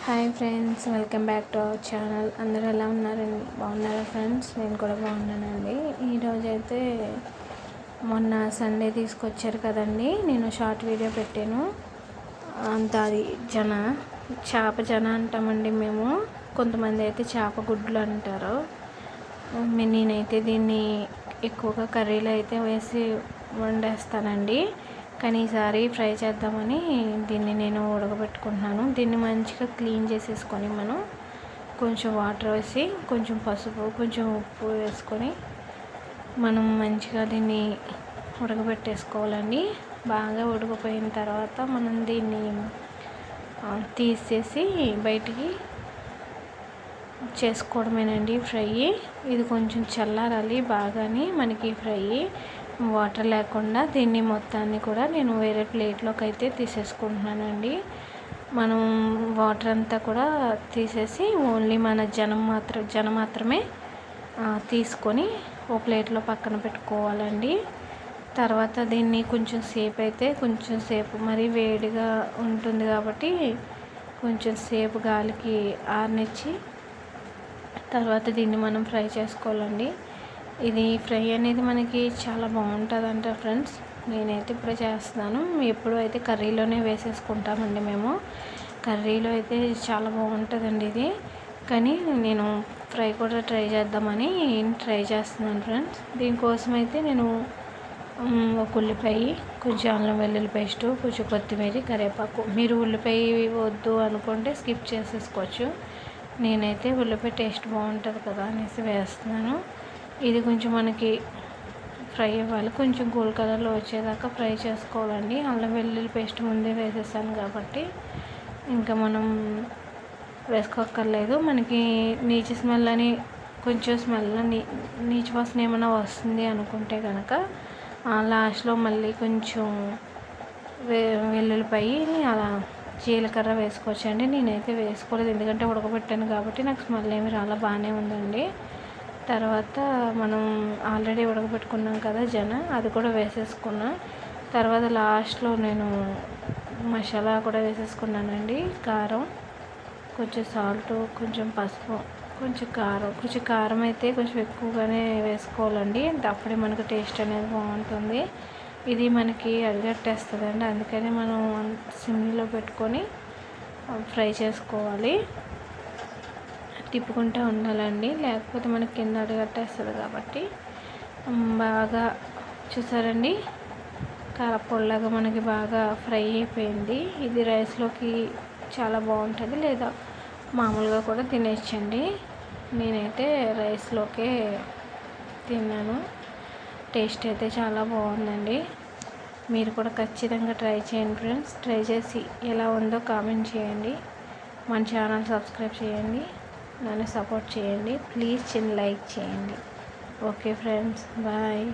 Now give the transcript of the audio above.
Hi friends, welcome back to our channel. అందరూ ఎలా ఉన్నారండి? బాగున్నారా ఫ్రెండ్స్? నేను కూడా బాగున్నానండి. ఈరోజు అయితే మొన్న సండే తీసుకొచ్చారు కదండి, నేను షార్ట్ వీడియో పెట్టాను. అంత అది చేప అంటామండి మేము. కొంతమంది అయితే చేప గుడ్లు అంటారు. నేనైతే దీన్ని ఎక్కువగా కర్రీలో అయితే వేసి వండేస్తానండి. కానీ ఈసారి ఫ్రై చేద్దామని దీన్ని నేను ఉడకబెట్టుకుంటున్నాను. దీన్ని మంచిగా క్లీన్ చేసేసుకొని మనం కొంచెం వాటర్ వేసి, కొంచెం పసుపు, కొంచెం ఉప్పు వేసుకొని మనం మంచిగా దీన్ని ఉడకబెట్టేసుకోవాలండి. బాగా ఉడకపోయిన తర్వాత మనం దీన్ని తీసేసి బయటికి చేసుకోవడమేనండి ఫ్రై. ఇది కొంచెం చల్లారాలి బాగాని మనకి ఫ్రై. వాటర్ లేకుండా దీన్ని మొత్తాన్ని కూడా నేను వేరే ప్లేట్లోకి అయితే తీసేసుకుంటున్నానండి. మనం వాటర్ అంతా కూడా తీసేసి ఓన్లీ మన జనం మాత్రమే తీసుకొని ఓ ప్లేట్లో పక్కన పెట్టుకోవాలండి. తర్వాత దీన్ని కొంచెం సేపు మరీ వేడిగా ఉంటుంది కాబట్టి కొంచెం సేపు గాలికి ఆరనిచ్చి తర్వాత దీన్ని మనం ఫ్రై చేసుకోవాలండి. ఇది ఫ్రై అనేది మనకి చాలా బాగుంటుందంట ఫ్రెండ్స్. నేనైతే ఇప్పుడే చేస్తున్నాను. ఎప్పుడు అయితే కర్రీలోనే వేసేసుకుంటామండి మేము. కర్రీలో అయితే చాలా బాగుంటుందండి ఇది. కానీ నేను ఫ్రై కూడా ట్రై చేద్దామని ట్రై చేస్తున్నాను ఫ్రెండ్స్. దీనికోసం అయితే నేను ఒక ఉల్లిపాయ, కొంచెం అల్లం వెల్లుల్లి పేస్టు, కొంచెం కొత్తిమీర, కరివేపాకు. మీరు ఉల్లిపాయ వద్దు అనుకుంటే స్కిప్ చేసేసుకోవచ్చు. నేనైతే ఉల్లిపాయ టేస్ట్ బాగుంటుంది కదా అనేసి వేస్తున్నాను. ఇది కొంచెం మనకి ఫ్రై అవ్వాలి. కొంచెం గోల్డ్ కలర్లో వచ్చేదాకా ఫ్రై చేసుకోవాలండి. అల్లం వెల్లుల్లి పేస్ట్ ముందే వేసేసాను కాబట్టి ఇంకా మనం వేసుకోక్కర్లేదు. మనకి నీచు స్మెల్ అని కొంచెం నీచు వాసన ఏమైనా వస్తుంది అనుకుంటే కనుక లాస్ట్లో మళ్ళీ కొంచెం వెల్లుల్లిపాయని అలా జీలకర్ర వేసుకోవచ్చండి. నేనైతే వేసుకోలేదు, ఎందుకంటే ఉడకబెట్టాను కాబట్టి నాకు స్మెల్ ఏమి రాలా, బాగానే ఉందండి. తర్వాత మనం ఆల్రెడీ ఉడకబెట్టుకున్నాం కదా అది కూడా వేసేసుకున్నా. తర్వాత లాస్ట్లో నేను మసాలా కూడా వేసేసుకున్నానండి. కారం, కొంచెం సాల్ట్, కొంచెం పసుపు, కొంచెం కారం అయితే కొంచెం ఎక్కువగానే వేసుకోవాలండి. అప్పుడే మనకు టేస్ట్ అనేది బాగుంటుంది. ఇది మనకి అడిగట్టేస్తుందండి, అందుకని మనం సిమ్లో పెట్టుకొని ఫ్రై చేసుకోవాలి. తిప్పుకుంటూ ఉండాలండి, లేకపోతే మనకి కింద అడిగట్టేస్తుంది కాబట్టి. బాగా చూసారండి, కారపొడిలాగా మనకి బాగా ఫ్రై అయిపోయింది. ఇది రైస్లోకి చాలా బాగుంటుంది, లేదా మామూలుగా కూడా తినేయచ్చండి. నేనైతే రైస్లోకే తిన్నాను. టేస్ట్ అయితే చాలా బాగుందండి. మీరు కూడా ఖచ్చితంగా ట్రై చేయండి ఫ్రెండ్స్. ట్రై చేసి ఎలా ఉందో కామెంట్ చేయండి. మన ఛానల్ సబ్స్క్రైబ్ చేయండి, నన్ను సపోర్ట్ చేయండి. ప్లీజ్ చిన్న లైక్ చేయండి. Okay friends, bye.